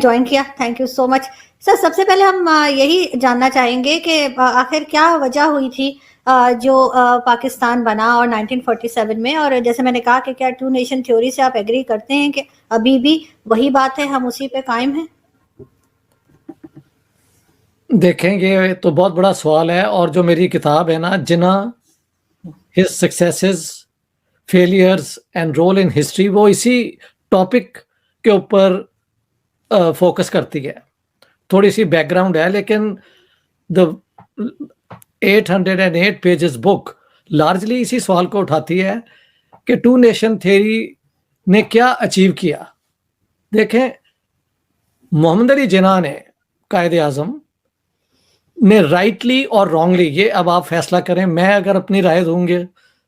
Join किया, thank you so much. Sir सबसे पहले हम यही जानना चाहेंगे कि आखिर क्या वजह हुई थी जो पाकिस्तान बना और 1947 में, और जैसे मैंने कहा कि क्या टू नेशन थ्योरी से आप एग्री करते हैं कि अभी भी वही बात है, हम उसी पे कायम हैं? देखेंगे तो बहुत बड़ा सवाल है, और जो मेरी किताब है ना, Jinnah his successes, failures and role in history, वो इसी टॉपिक के ऊपर फोकस करती है। थोड़ी सी बैकग्राउंड है, लेकिन द 808 पेजेस बुक लार्जली इसी सवाल को उठाती है कि टू नेशन थ्योरी ने क्या अचीव किया। देखें, मोहम्मद अली जिन्ना ने, कायदे आजम ने, राइटली और रॉन्गली, ये अब आप फैसला करें, मैं अगर अपनी राय दूंगे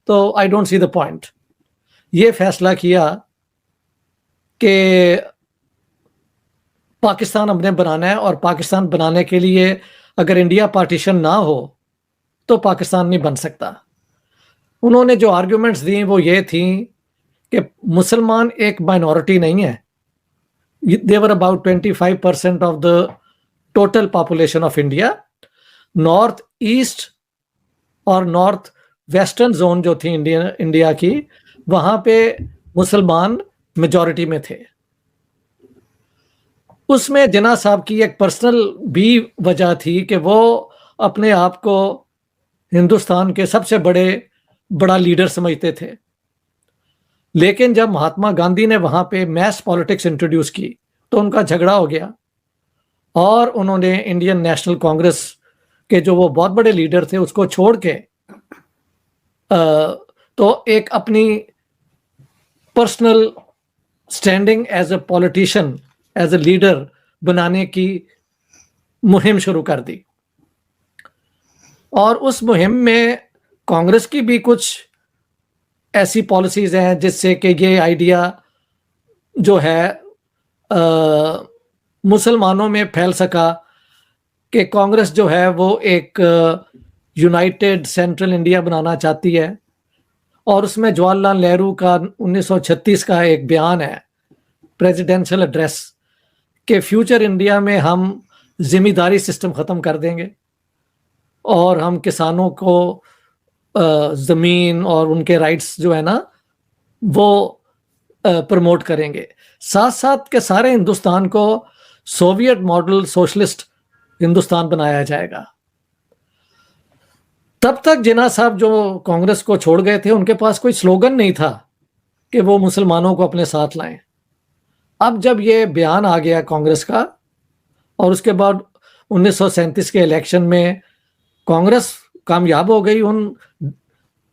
तो I don't see the point, ये फैसला किया कि पाकिस्तान हमने बनाना है, और पाकिस्तान बनाने के लिए अगर इंडिया पार्टीशन ना हो तो पाकिस्तान नहीं बन सकता। उन्होंने जो आर्ग्यूमेंट्स दी वो ये थी कि मुसलमान एक माइनॉरिटी नहीं है, they were about 25% of the total population of India. North east और नॉर्थ वेस्टर्न जोन जो थी इंडिया की, वहां पे मुसलमान मेजॉरिटी में थे। उसमें जिन्ना साहब की एक पर्सनल भी वजह थी कि वो अपने आप को हिंदुस्तान के सबसे बड़ा लीडर समझते थे। लेकिन जब महात्मा गांधी ने वहां पे मैस पॉलिटिक्स इंट्रोड्यूस की तो उनका झगड़ा हो गया, और उन्होंने इंडियन नेशनल कांग्रेस के जो वो बहुत बड़े लीडर थे उसको छोड़ के तो एक अपनी personal standing as a politician, as a leader बनाने की मुहिम शुरू कर दी। और उस मुहिम में कांग्रेस की भी कुछ ऐसी पॉलिसीज हैं जिससे कि ये आइडिया जो है मुसलमानों में फैल सका कि कांग्रेस जो है वो एक यूनाइटेड सेंट्रल इंडिया बनाना चाहती है। और उसमें जवाहरलाल नेहरू का 1936 का एक बयान है, प्रेसिडेंशियल एड्रेस, कि फ्यूचर इंडिया में हम जिम्मेदारी सिस्टम ख़त्म कर देंगे और हम किसानों को ज़मीन और उनके राइट्स जो है ना वो प्रमोट करेंगे। साथ साथ के सारे हिंदुस्तान को सोवियत मॉडल सोशलिस्ट हिंदुस्तान बनाया जाएगा। तब तक जिन्ना साहब जो कांग्रेस को छोड़ गए थे, उनके पास कोई स्लोगन नहीं था कि वो मुसलमानों को अपने साथ लाएं। अब जब ये बयान आ गया कांग्रेस का, और उसके बाद 1937 के इलेक्शन में कांग्रेस कामयाब हो गई उन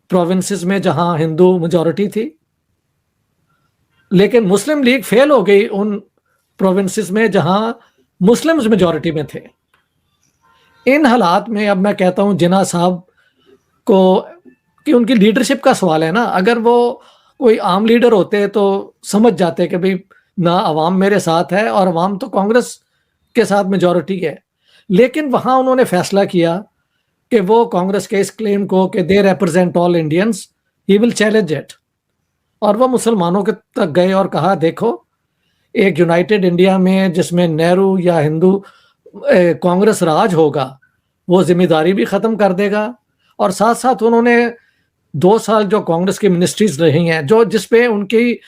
प्रोविंसेस में जहां हिंदू मेजॉरिटी थी, लेकिन मुस्लिम लीग फेल हो गई उन प्रोविंसेस में जहां मुस्लिम्स मेजॉरिटी में थे। इन हालात में अब मैं कहता हूं जिन्ना साहब को कि उनकी लीडरशिप का सवाल है ना। अगर वो कोई आम लीडर होते तो समझ जाते कि भाई ना अवाम मेरे साथ है, और अवाम तो कांग्रेस के साथ मेजॉरिटी है। लेकिन वहां उन्होंने फैसला किया कि वो कांग्रेस के इस क्लेम को कि they represent all Indians, he will challenge it. और वो मुसलमानों के तक गए और कहा, देखो एक यूनाइटेड इंडिया में जिसमें नेहरू या हिंदू कांग्रेस राज होगा, वो जिम्मेदारी भी ख़त्म कर देगा। और साथ साथ उन्होंने 2 साल जो कांग्रेस की मिनिस्ट्रीज रही हैं, जो जिसपे उनकी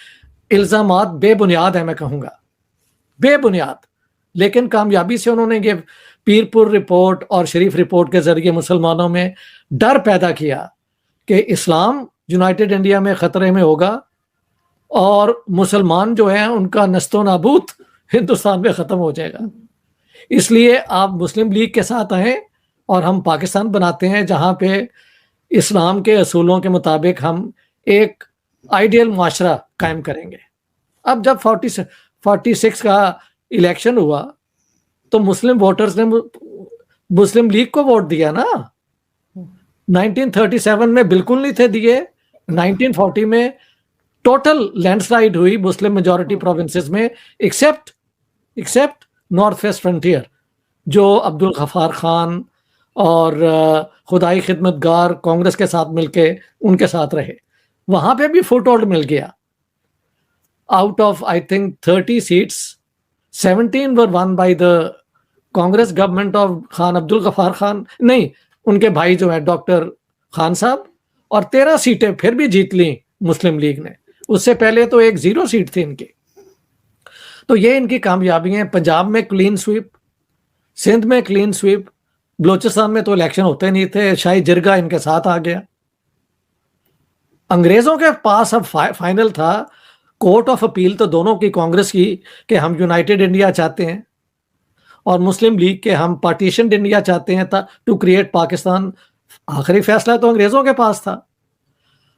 इल्ज़ामात बेबुनियाद है, मैं कहूँगा बेबुनियाद, लेकिन कामयाबी से उन्होंने ये पीरपुर रिपोर्ट और शरीफ रिपोर्ट के ज़रिए मुसलमानों में डर पैदा किया कि इस्लाम यूनाइटेड इंडिया में ख़तरे में होगा और मुसलमान जो हैं उनका नस्तो नाबूद हिंदुस्तान में ख़त्म हो जाएगा। इसलिए आप मुस्लिम लीग के साथ आएँ और हम पाकिस्तान बनाते हैं जहाँ पे इस्लाम के असूलों के मुताबिक हम एक आइडियल माशरा कायम करेंगे। अब जब 46 का इलेक्शन हुआ तो मुस्लिम वोटर्स ने मुस्लिम लीग को वोट दिया ना। 1937 में बिल्कुल नहीं थे दिए, 1940 में टोटल लैंडस्लाइड हुई मुस्लिम मेजॉरिटी प्रोविंसेस में, एक्सेप्ट नॉर्थ वेस्ट फ्रंटियर, जो अब्दुल गफ्फार खान और खुदाई खिदमतगार कांग्रेस के साथ मिलके उनके साथ रहे। वहां पे भी फुट होल्ड मिल गया। Out of I think 30 seats 17 were won by the Congress government of Khan Abdul Ghaffar Khan, नहीं, उनके भाई जो है डॉक्टर खान साहब, और 13 सीटें फिर भी जीत ली मुस्लिम लीग ने। उससे पहले तो एक 0 सीट थी इनकी। तो ये इनकी कामयाबी है। पंजाब में क्लीन स्वीप, सिंध में क्लीन स्वीप, बलोचिस्तान में तो इलेक्शन होते नहीं थे, शाही जिरगा इनके साथ आ गया। अंग्रेजों के पास अब फाइनल था, कोर्ट ऑफ अपील तो दोनों की, कांग्रेस की कि हम यूनाइटेड इंडिया चाहते हैं, और मुस्लिम लीग के हम पार्टीशन इंडिया चाहते हैं टू क्रिएट पाकिस्तान। आखिरी फैसला तो अंग्रेजों के पास था।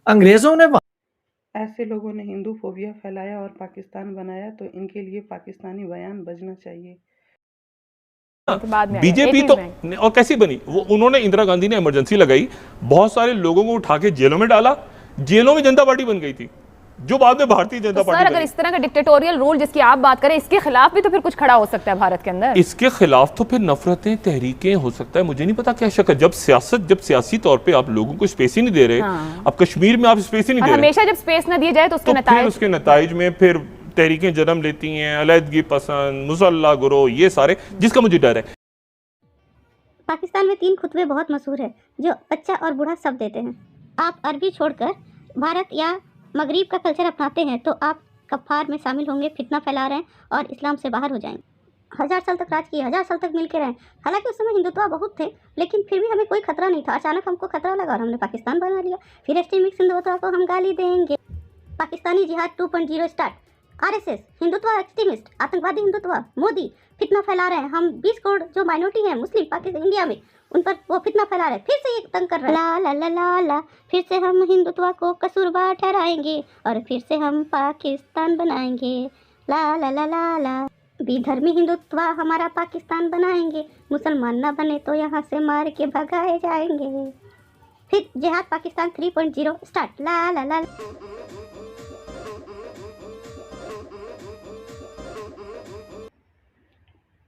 अंग्रेजों ने ऐसे लोगों ने हिंदू फोबिया फैलाया और पाकिस्तान बनाया, तो इनके लिए पाकिस्तानी बयान बजना चाहिए। बाद में बीजेपी तो और कैसी बनी वो, उन्होंने, इंदिरा गांधी ने इमरजेंसी लगाई, बहुत सारे लोगों को उठा के जेलों में डाला, जेलों में जनता पार्टी बन गई थी, जो बाद में भारतीय जनता पार्टी। सर, अगर इस तरह का डिक्टेटोरियल रूल जिसकी आप बात करें, इसके खिलाफ भी तो फिर कुछ खड़ा हो सकता है भारत के अंदर। इसके खिलाफ तो फिर नफरतें, तहरीकें हो सकता है, मुझे नहीं पता क्या शक है। जब सियासी तौर पे आप लोगों को स्पेस ही नहीं दे रहे, अब कश्मीर में आप स्पेस ही नहीं दे रहे, हमेशा जब स्पेस न दिया जाए तो उसके नताइज में फिर तहरीकें जन्म लेती हैं, अलहदगी पसंद, मुसल्ला गुरो, ये सारे, जिसका मुझे डर है। पाकिस्तान में 3 खुतबे बहुत मशहूर है जो बच्चा और बूढ़ा सब देते हैं। आप अरबी छोड़कर भारत या मगरिब का कल्चर अपनाते हैं तो आप कफ़ार में शामिल होंगे, फितना फैला रहे हैं और इस्लाम से बाहर हो जाएंगे। 1000 साल तक राज किए, 1000 साल तक मिल के रहे। हालांकि उस समय हिंदुत्व बहुत थे, लेकिन फिर भी हमें कोई खतरा नहीं था। अचानक हमको खतरा लगा और हमने पाकिस्तान बना लिया। फिर एक्सट्रीमिक हिंदुत्व को हम गाली देंगे। पाकिस्तानी जिहाद 2.0 स्टार्ट। आरएसएस हिंदुत्व एक्सट्रीमिस्ट, आतंकवादी हिंदुत्व, मोदी फितना फैला रहे हैं। हम 20 करोड़ जो माइनॉरिटी हैं मुस्लिम पाकिस्तान इंडिया में, उन पर वो फितना फैला रहे हैं। फिर से ये तंग कर रहे हैं। ला ला ला ला ला, फिर से हम हिंदुत्व को कसूरवार ठहराएंगे और फिर से हम पाकिस्तान बनाएंगे। ला ला ला ला ला, विधर्मी हिंदुत्व हमारा पाकिस्तान बनाएंगे। मुसलमान ना बने तो यहाँ से मार के भगाए जाएंगे। फिर जिहाद पाकिस्तान 3.0 स्टार्ट। ला ला ला।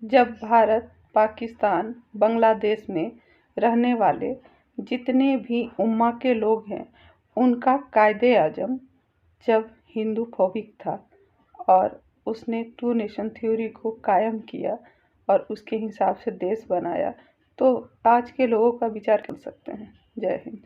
जब भारत, पाकिस्तान, बांग्लादेश में रहने वाले जितने भी उम्मा के लोग हैं, उनका कायदे आजम जब हिंदू फोबिक था और उसने 2 नेशन थ्योरी को कायम किया और उसके हिसाब से देश बनाया, तो आज के लोगों का विचार कर सकते हैं। जय हिंद।